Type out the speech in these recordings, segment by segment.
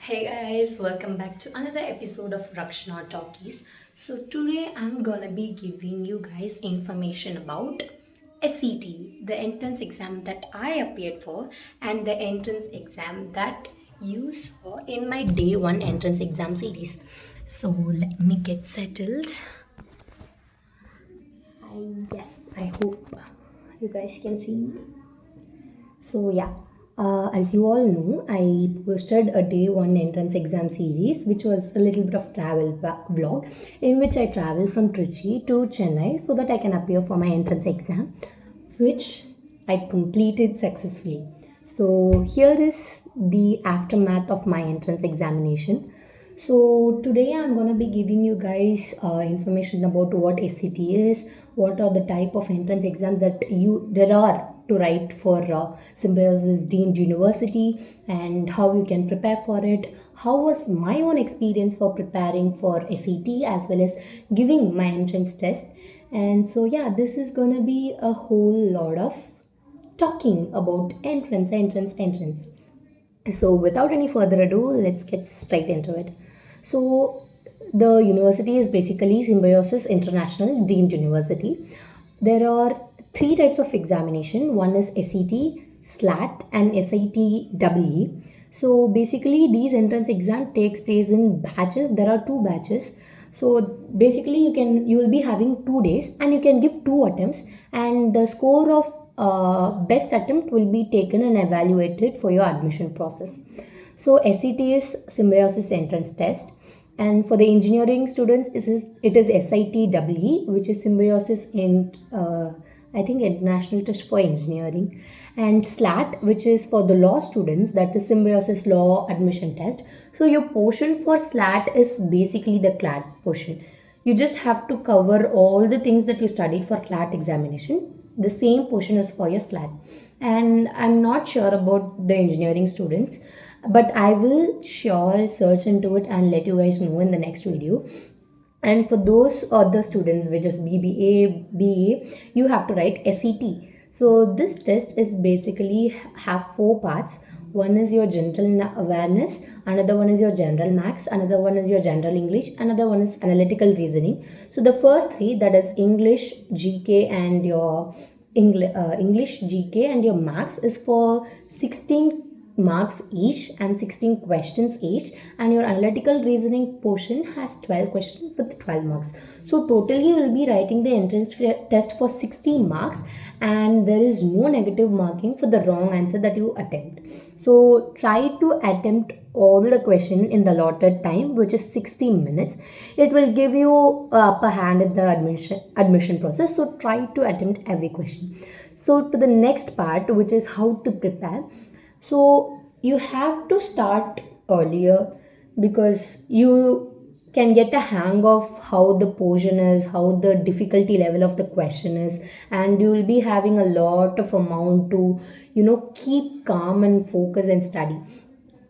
Hey guys, welcome back to another episode of Rakshana Talkies. So today I'm gonna be giving you guys information about SET, the entrance exam that I appeared for, and the entrance exam that you saw in my day one entrance exam series. So let me get settled. Yes, I hope you guys can see me. So yeah, as you all know, I posted a day one entrance exam series, which was a little bit of travel vlog, in which I traveled from Trichy to Chennai so that I can appear for my entrance exam, which I completed successfully. So here is the aftermath of my entrance examination. So today I'm going to be giving you guys information about what SCT is, what are the type of entrance exams that there are to write for Symbiosis deemed university, and how you can prepare for it. How was my own experience for preparing for SET as well as giving my entrance test. And so yeah, this is going to be a whole lot of talking about entrance. So, without any further ado, let's get straight into it. So, the university is basically Symbiosis International Deemed University. There are three types of examination. One is SET, SLAT, and SIT So, basically, these entrance exam takes place in batches. There are two batches. So basically, you will be having 2 days, and you can give two attempts, and the score of best attempt will be taken and evaluated for your admission process. So SET is Symbiosis Entrance Test, and for the engineering students, it is SIT which is Symbiosis in I think International Test for Engineering, and SLAT, which is for the law students, that is Symbiosis Law Admission Test. So your portion for SLAT is basically the CLAT portion. You just have to cover all the things that you studied for CLAT examination. The same portion is for your SLAT. And I'm not sure about the engineering students, but I will sure search into it and let you guys know in the next video. And for those other students, which is BBA, BA, you have to write SET. So this test is basically have four parts. One is your general awareness, another one is your general maths, another one is your general English, another one is analytical reasoning. So the first three, that is English, GK, and your English, GK, and your maths, is for 16 marks each and 16 questions each, and your analytical reasoning portion has 12 questions with 12 marks. So totally you will be writing the entrance test for 60 marks, and there is no negative marking for the wrong answer that you attempt. So try to attempt all the question in the allotted time, which is 60 minutes. It will give you upper hand in the admission process, so try to attempt every question. So to the next part, which is how to prepare. So you have to start earlier, because you can get a hang of how the portion is, how the difficulty level of the question is, and you will be having a lot of amount to keep calm and focus and study.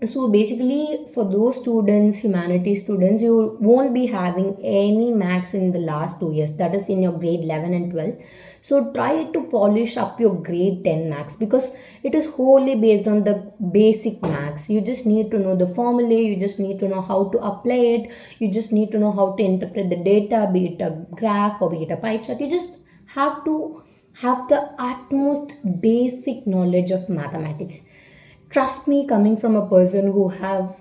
So basically, for those students, humanity students, you won't be having any max in the last 2 years, that is in your grade 11 and 12. So try to polish up your grade 10 max, because it is wholly based on the basic max. You just need to know the formula, you just need to know how to apply it, you just need to know how to interpret the data, be it a graph or be it a pie chart. You just have to have the utmost basic knowledge of mathematics. Trust me, coming from a person who have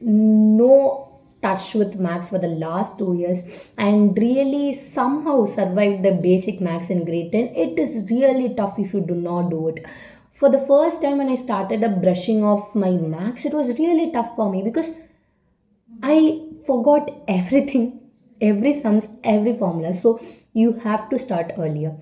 no touch with maths for the last 2 years and really somehow survived the basic maths in grade 10, it is really tough if you do not do it. For the first time when I started a brushing of my maths, it was really tough for me, because I forgot everything, every sums, every formula. So you have to start earlier.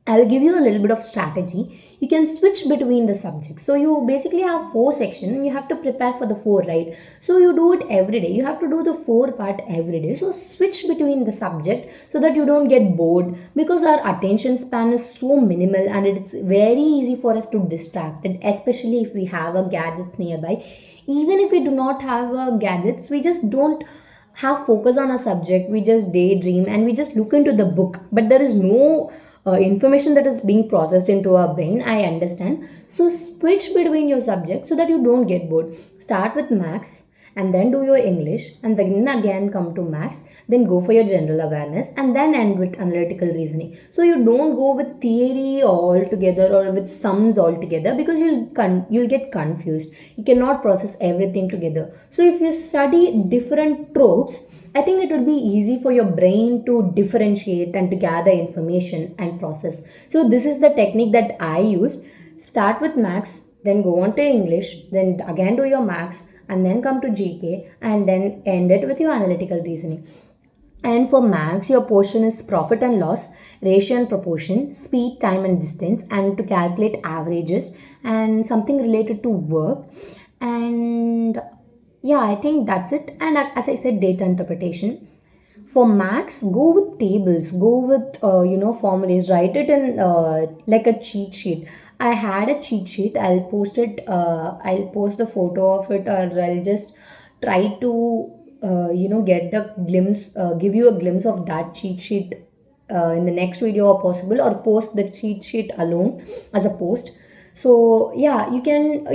I'll give you a little bit of strategy. You can switch between the subjects. So you basically have four sections. You have to prepare for the four, right? So you do it every day. You have to do the four part every day. So switch between the subject so that you don't get bored, because our attention span is so minimal and it's very easy for us to distract it, especially if we have a gadgets nearby. Even if we do not have gadgets, we just don't have focus on a subject. We just daydream and we just look into the book, but there is no information that is being processed into our brain. I understand. So switch between your subjects so that you don't get bored. Start with max, and then do your English, and then again come to maths, then go for your general awareness, and then end with analytical reasoning. So you don't go with theory altogether or with sums altogether, because you'll get confused. You cannot process everything together. So if you study different tropes, I think it would be easy for your brain to differentiate and to gather information and process. So this is the technique that I used. Start with maths, then go on to English, then again do your maths, and then come to GK, and then end it with your analytical reasoning. And for maths, your portion is profit and loss, ratio and proportion, speed, time and distance, and to calculate averages, and something related to work. And yeah, I think that's it. And as I said, data interpretation. For max, go with tables, go with formulas, write it in like a cheat sheet. I had a cheat sheet. I'll post it. I'll post the photo of it, or I'll just try to get the glimpse, give you a glimpse of that cheat sheet in the next video or possible, or post the cheat sheet alone as a post. So yeah, you can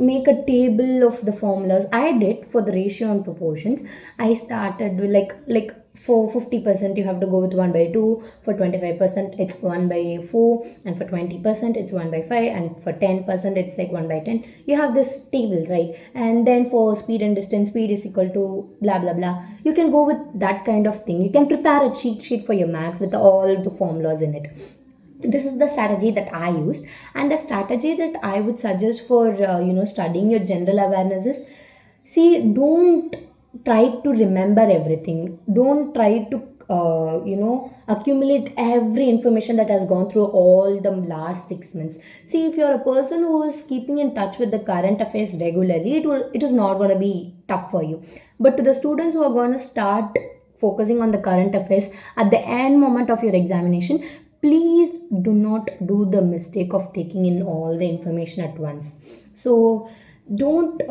make a table of the formulas. I did for the ratio and proportions. I started with like for 50% you have to go with 1 by 2, for 25% it's 1 by 4, and for 20% it's 1 by 5, and for 10% it's like 1 by 10. You have this table, right? And then for speed and distance, speed is equal to blah blah blah. You can go with that kind of thing. You can prepare a cheat sheet for your maths with all the formulas in it. This is the strategy that I used. And the strategy that I would suggest for studying your general awareness is, see, don't try to remember everything. Don't try to accumulate every information that has gone through all the last 6 months. See, if you're a person who is keeping in touch with the current affairs regularly, it is not going to be tough for you. But to the students who are going to start focusing on the current affairs at the end moment of your examination, please do not do the mistake of taking in all the information at once. So don't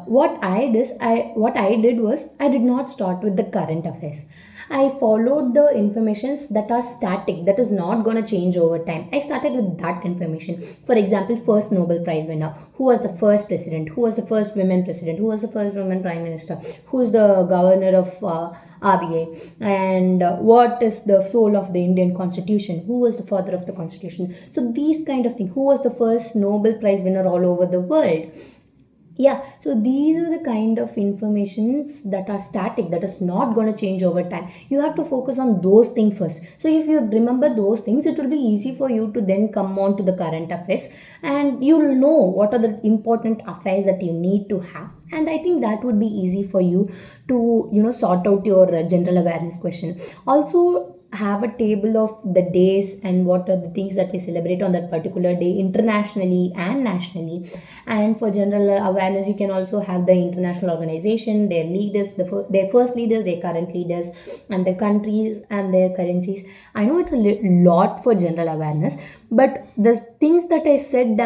what I did was, I did not start with the current affairs. I followed the informations that are static, that is not going to change over time. I started with that information. For example, first Nobel Prize winner, who was the first president, who was the first women president, who was the first women prime minister, who is the governor of RBI, and what is the soul of the Indian constitution, who was the father of the constitution. So these kind of things, who was the first Nobel Prize winner all over the world. Yeah, so these are the kind of informations that are static, that is not going to change over time. You have to focus on those things first. So if you remember those things, it will be easy for you to then come on to the current affairs, and you'll know what are the important affairs that you need to have. And I think that would be easy for you to sort out your general awareness question. Also, have a table of the days and what are the things that we celebrate on that particular day, internationally and nationally. And for general awareness, you can also have the international organization, their leaders, their first leaders, their current leaders, and the countries and their currencies. I know it's a lot for general awareness, but the things that I said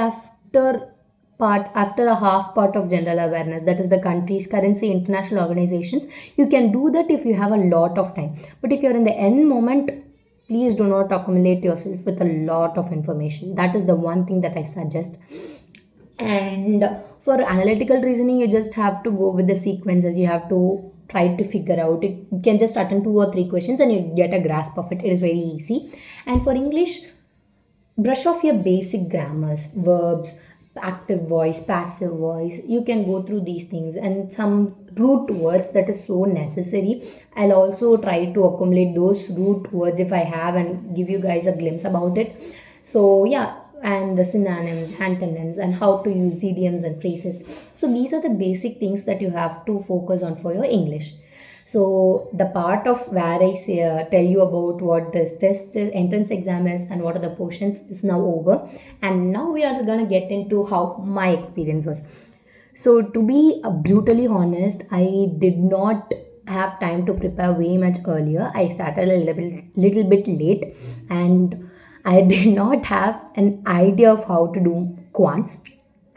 after a half part of general awareness, that is the countries, currency, international organizations, you can do that if you have a lot of time. But if you're in the end moment, please do not accumulate yourself with a lot of information. That is the one thing that I suggest. And for analytical reasoning, you just have to go with the sequences. You have to try to figure out. You can just attend 2 or 3 questions and you get a grasp of it. It is very easy. And for English, brush off your basic grammars, verbs, active voice, passive voice. You can go through these things, and some root words that is so necessary. I'll also try to accumulate those root words if I have, and give you guys a glimpse about it. So yeah, and the synonyms, antonyms, and how to use idioms and phrases. So these are the basic things that you have to focus on for your English. So the part of where I say, tell you about what this test is, entrance exam is, and what are the portions is now over. And now we are going to get into how my experience was. So to be brutally honest, I did not have time to prepare way much earlier. I started a little bit late, and I did not have an idea of how to do quants.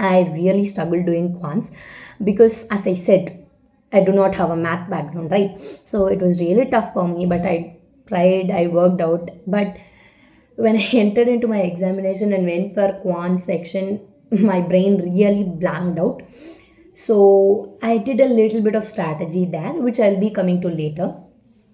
I really struggled doing quants because, as I said, I do not have a math background, right? So it was really tough for me, but I tried, I worked out. But when I entered into my examination and went for quant section, my brain really blanked out. So I did a little bit of strategy there, which I'll be coming to later.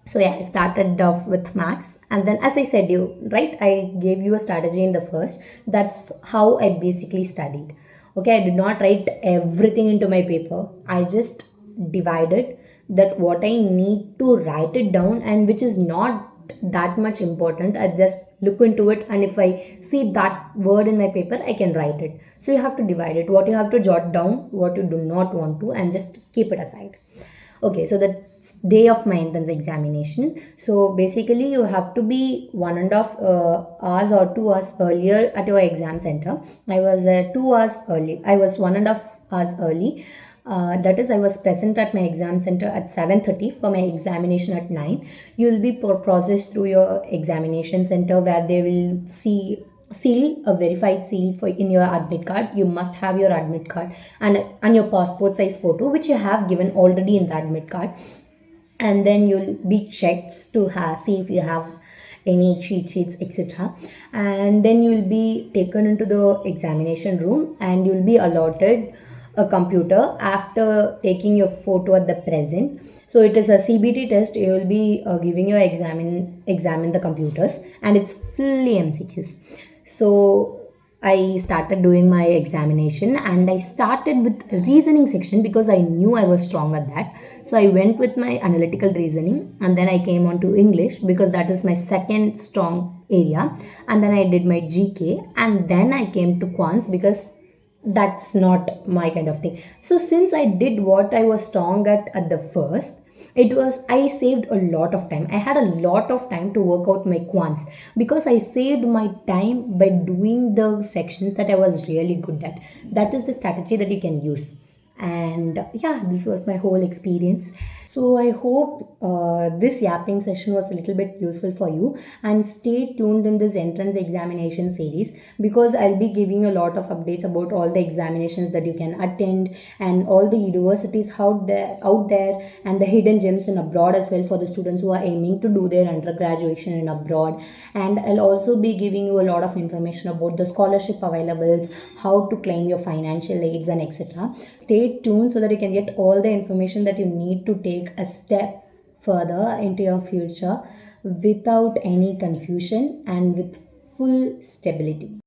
So yeah, I started off with max, and then as I said you right, I gave you a strategy in the first. That's how I basically studied. Okay, I did not write everything into my paper. I just divided that what I need to write it down, and which is not that much important. I just look into it, and if I see that word in my paper, I can write it. So you have to divide it, what you have to jot down, what you do not want to, and just keep it aside. Okay, so the day of my entrance examination. So basically, you have to be 1.5 hours or 2 hours earlier at your exam center. I was 2 hours early. I was 1.5 hours early. That is, I was present at my exam center at 7:30 for my examination at 9. You'll be processed through your examination center where they will see seal a verified seal for in your admit card. You must have your admit card and your passport size photo, which you have given already in the admit card, and then you'll be checked to see if you have any cheat sheets, etc. And then you'll be taken into the examination room, and you'll be allotted a computer after taking your photo at the present. So it is a CBT test. You will be giving your examine the computers, and it's fully MCQs. So I started doing my examination, and I started with reasoning section because I knew I was strong at that. So I went with my analytical reasoning, and then I came on to English because that is my second strong area. And then I did my GK, and then I came to quants because that's not my kind of thing. So since I did what I was strong at the first, it was I saved a lot of time. I had a lot of time to work out my quants because I saved my time by doing the sections that I was really good at. That is the strategy that you can use. And yeah, this was my whole experience. So I hope this yapping session was a little bit useful for you, and stay tuned in this entrance examination series because I'll be giving you a lot of updates about all the examinations that you can attend and all the universities out there and the hidden gems in abroad as well for the students who are aiming to do their undergraduation in abroad. And I'll also be giving you a lot of information about the scholarship availables, how to claim your financial aids, and etc. Stay tuned so that you can get all the information that you need to take a step further into your future without any confusion and with full stability.